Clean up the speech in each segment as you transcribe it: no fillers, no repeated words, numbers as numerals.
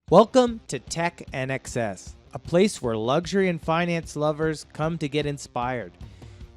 Welcome to TEKNXS, a place where luxury and finance lovers come to get inspired.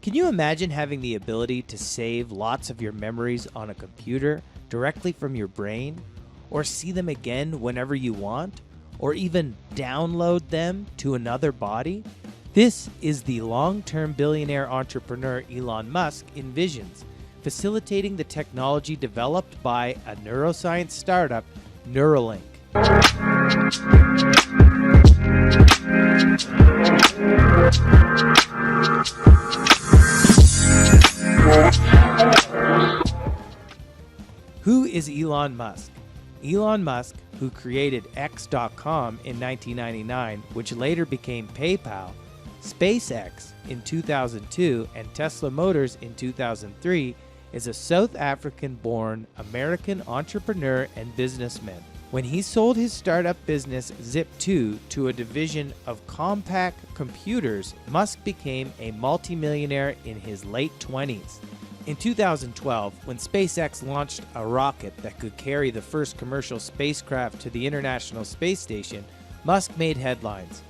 Can you imagine having the ability to save lots of your memories on a computer directly from your brain? Or see them again whenever you want? Or even download them to another body? This is the long-term billionaire entrepreneur Elon Musk envisions, facilitating the technology developed by a neuroscience startup, Neuralink. Who is Elon Musk? Elon Musk, who created X.com in 1999, which later became PayPal, SpaceX in 2002, and Tesla Motors in 2003, is a South African-born American entrepreneur and businessman. When he sold his startup business Zip2 to a division of Compaq Computers, Musk became a multimillionaire in his late 20s. In 2012, when SpaceX launched a rocket that could carry the first commercial spacecraft to the International Space Station, Musk made headlines.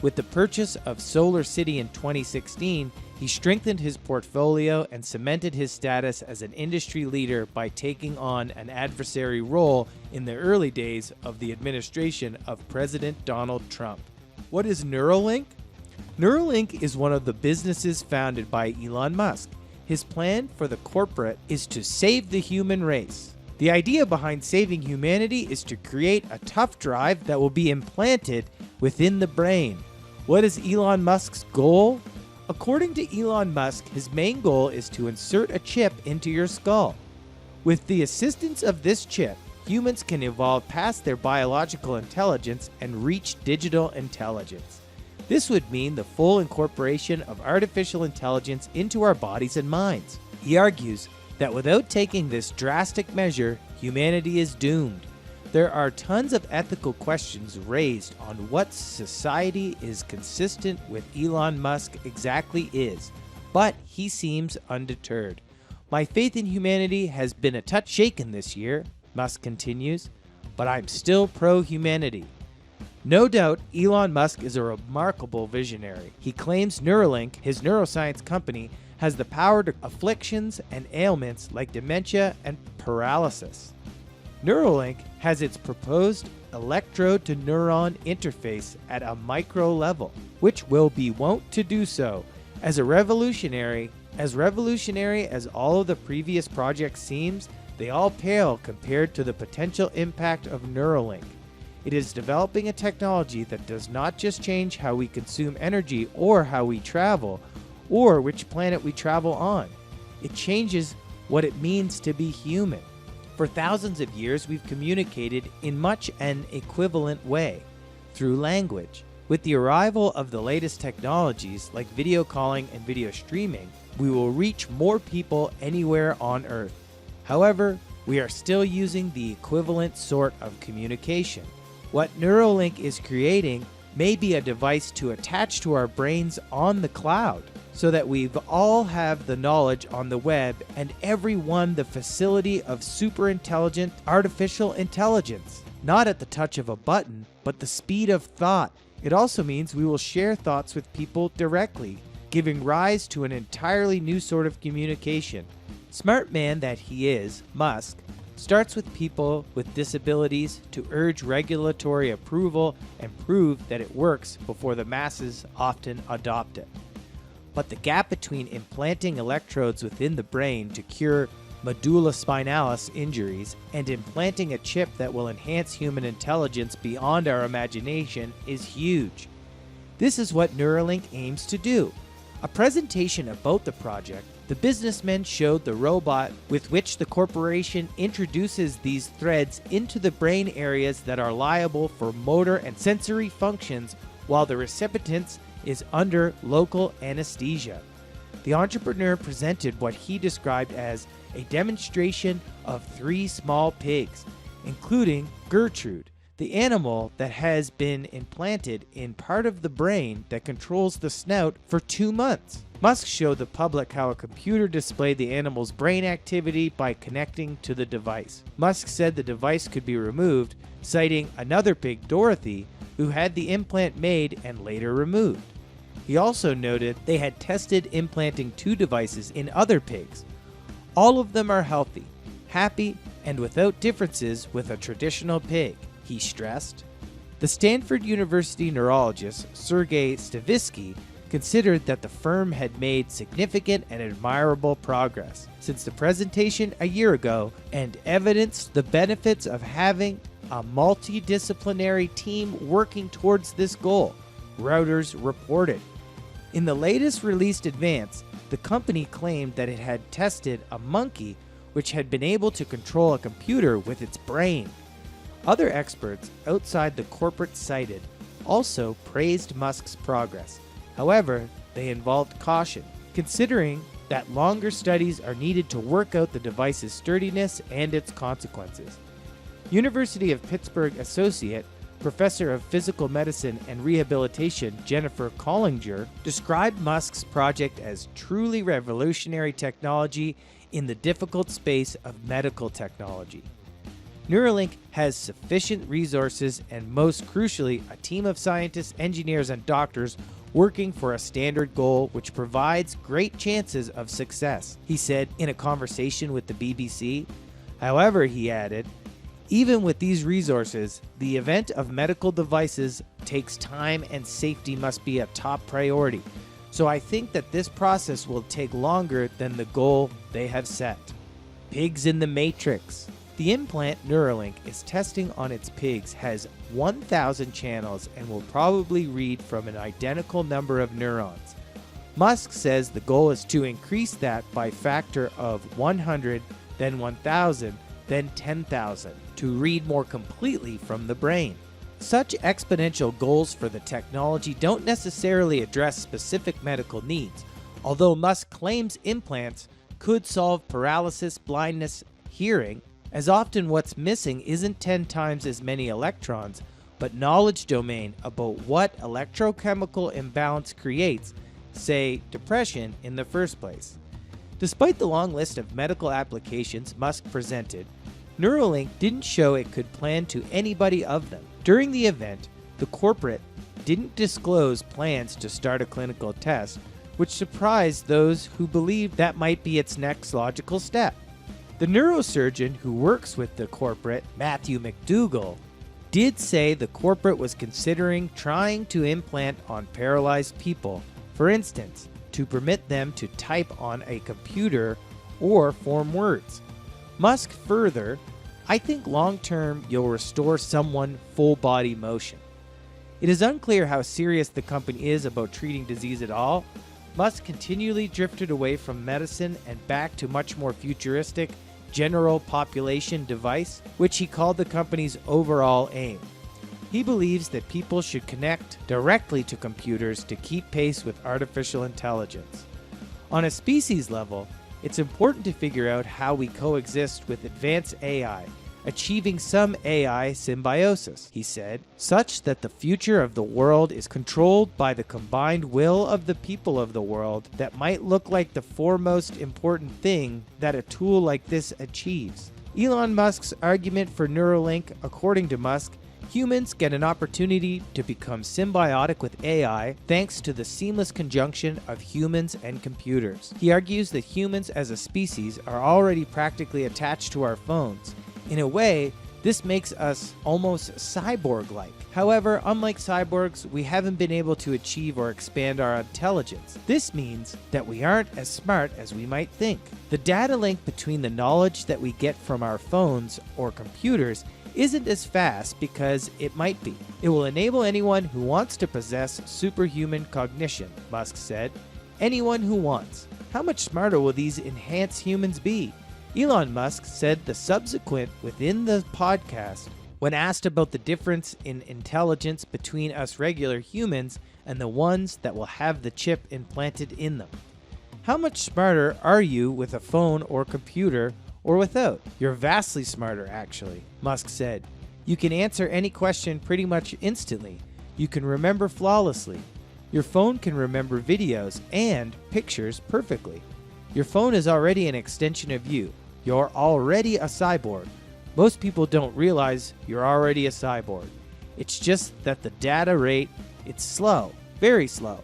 With the purchase of Solar City in 2016, he strengthened his portfolio and cemented his status as an industry leader by taking on an adversary role in the early days of the administration of President Donald Trump. What is Neuralink? Neuralink is one of the businesses founded by Elon Musk. His plan for the corporate is to save the human race. The idea behind saving humanity is to create a tough drive that will be implanted within the brain. What is Elon Musk's goal? According to Elon Musk, his main goal is to insert a chip into your skull. With the assistance of this chip, humans can evolve past their biological intelligence and reach digital intelligence. This would mean the full incorporation of artificial intelligence into our bodies and minds. He argues that without taking this drastic measure, humanity is doomed. There are tons of ethical questions raised on what society is consistent with Elon Musk exactly is, but he seems undeterred. My faith in humanity has been a touch shaken this year, Musk continues, but I'm still pro-humanity. No doubt, Elon Musk is a remarkable visionary. He claims Neuralink, his neuroscience company, has the power to afflictions and ailments like dementia and paralysis. Neuralink has its proposed electrode-to-neuron interface at a micro level, which will be wont to do so. As revolutionary as all of the previous projects seems, they all pale compared to the potential impact of Neuralink. It is developing a technology that does not just change how we consume energy or how we travel, or which planet we travel on. It changes what it means to be human. For thousands of years, we've communicated in much an equivalent way, through language. With the arrival of the latest technologies like video calling and video streaming, we will reach more people anywhere on Earth. However, we are still using the equivalent sort of communication. What Neuralink is creating may be a device to attach to our brains on the cloud, so that we all have the knowledge on the web and everyone the facility of super intelligent artificial intelligence, not at the touch of a button, but the speed of thought. It also means we will share thoughts with people directly, giving rise to an entirely new sort of communication. Smart man that he is, Musk, starts with people with disabilities to urge regulatory approval and prove that it works before the masses often adopt it. But the gap between implanting electrodes within the brain to cure medulla spinalis injuries and implanting a chip that will enhance human intelligence beyond our imagination is huge. This is what Neuralink aims to do. A presentation about the project, the businessmen showed the robot with which the corporation introduces these threads into the brain areas that are liable for motor and sensory functions while the recipient is under local anesthesia. The entrepreneur presented what he described as a demonstration of 3 small pigs, including Gertrude, the animal that has been implanted in part of the brain that controls the snout for 2 months. Musk showed the public how a computer displayed the animal's brain activity by connecting to the device. Musk said the device could be removed citing another pig, Dorothy, who had the implant made and later removed. He also noted they had tested implanting 2 devices in other pigs. All of them are healthy, happy, and without differences with a traditional pig, he stressed. The Stanford University neurologist Sergei Stavitsky considered that the firm had made significant and admirable progress since the presentation a year ago and evidenced the benefits of having a multidisciplinary team working towards this goal, Reuters reported. In the latest released advance, the company claimed that it had tested a monkey which had been able to control a computer with its brain. Other experts outside the corporate cited also praised Musk's progress. However, they involved caution, considering that longer studies are needed to work out the device's sturdiness and its consequences. University of Pittsburgh associate, Professor of Physical Medicine and Rehabilitation Jennifer Collinger described Musk's project as truly revolutionary technology in the difficult space of medical technology. Neuralink has sufficient resources and, most crucially, a team of scientists, engineers, and doctors working for a standard goal which provides great chances of success, he said in a conversation with the BBC. However, he added, even with these resources, the event of medical devices takes time and safety must be a top priority. So I think that this process will take longer than the goal they have set. Pigs in the Matrix. The implant Neuralink is testing on its pigs has 1,000 channels and will probably read from an identical number of neurons. Musk says the goal is to increase that by factor of 100, then 1,000, then 10,000 to read more completely from the brain. Such exponential goals for the technology don't necessarily address specific medical needs, although Musk claims implants could solve paralysis, blindness, hearing, as often what's missing isn't 10 times as many electrons, but knowledge domain about what electrochemical imbalance creates, say, depression in the first place. Despite the long list of medical applications Musk presented, Neuralink didn't show it could plan to anybody of them. During the event, the corporate didn't disclose plans to start a clinical test, which surprised those who believed that might be its next logical step. The neurosurgeon who works with the corporate, Matthew McDougall, did say the corporate was considering trying to implant on paralyzed people, for instance, to permit them to type on a computer or form words. Musk further, I think long-term you'll restore someone full body motion. It is unclear how serious the company is about treating disease at all. Musk continually drifted away from medicine and back to much more futuristic general population device, which he called the company's overall aim. He believes that people should connect directly to computers to keep pace with artificial intelligence. On a species level, it's important to figure out how we coexist with advanced AI, achieving some AI symbiosis, he said, such that the future of the world is controlled by the combined will of the people of the world that might look like the foremost important thing that a tool like this achieves. Elon Musk's argument for Neuralink, according to Musk, humans get an opportunity to become symbiotic with AI thanks to the seamless conjunction of humans and computers. He argues that humans as a species are already practically attached to our phones. In a way, this makes us almost cyborg-like. However, unlike cyborgs, we haven't been able to achieve or expand our intelligence. This means that we aren't as smart as we might think. The data link between the knowledge that we get from our phones or computers isn't as fast because it might be. It will enable anyone who wants to possess superhuman cognition, Musk said. Anyone who wants. How much smarter will these enhanced humans be? Elon Musk said the subsequent within the podcast when asked about the difference in intelligence between us regular humans and the ones that will have the chip implanted in them. How much smarter are you with a phone or computer or without? You're vastly smarter, actually, Musk said. You can answer any question pretty much instantly. You can remember flawlessly. Your phone can remember videos and pictures perfectly. Your phone is already an extension of you. You're already a cyborg. Most people don't realize you're already a cyborg. It's just that the data rate, it's slow, very slow.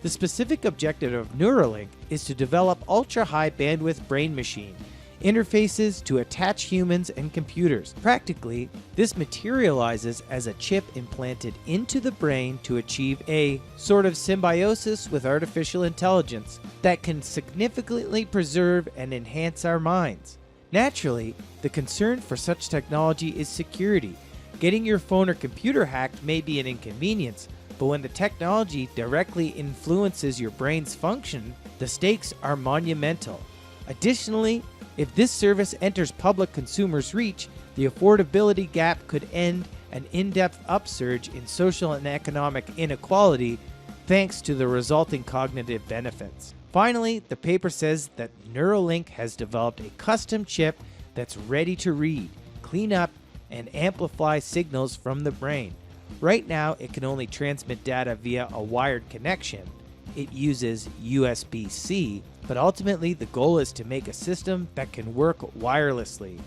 The specific objective of Neuralink is to develop ultra-high bandwidth brain machine interfaces to attach humans and computers. Practically, this materializes as a chip implanted into the brain to achieve a sort of symbiosis with artificial intelligence that can significantly preserve and enhance our minds. Naturally, the concern for such technology is security. Getting your phone or computer hacked may be an inconvenience, but when the technology directly influences your brain's function, the stakes are monumental. Additionally, if this service enters public consumers' reach, the affordability gap could end an in-depth upsurge in social and economic inequality thanks to the resulting cognitive benefits. Finally, the paper says that Neuralink has developed a custom chip that's ready to read, clean up, and amplify signals from the brain. Right now, it can only transmit data via a wired connection. It uses USB-C, but ultimately the goal is to make a system that can work wirelessly.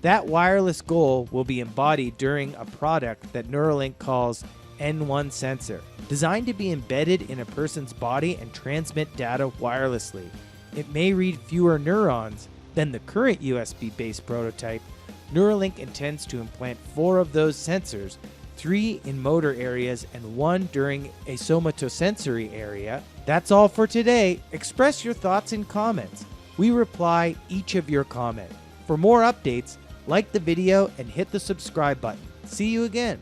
That wireless goal will be embodied during a product that Neuralink calls N1 sensor, designed to be embedded in a person's body and transmit data wirelessly. It may read fewer neurons than the current USB-based prototype. Neuralink intends to implant 4 of those sensors, 3 in motor areas and 1 during a somatosensory area. That's all for today. Express your thoughts in comments. We reply each of your comment. For more updates, like the video and hit the subscribe button. See you again.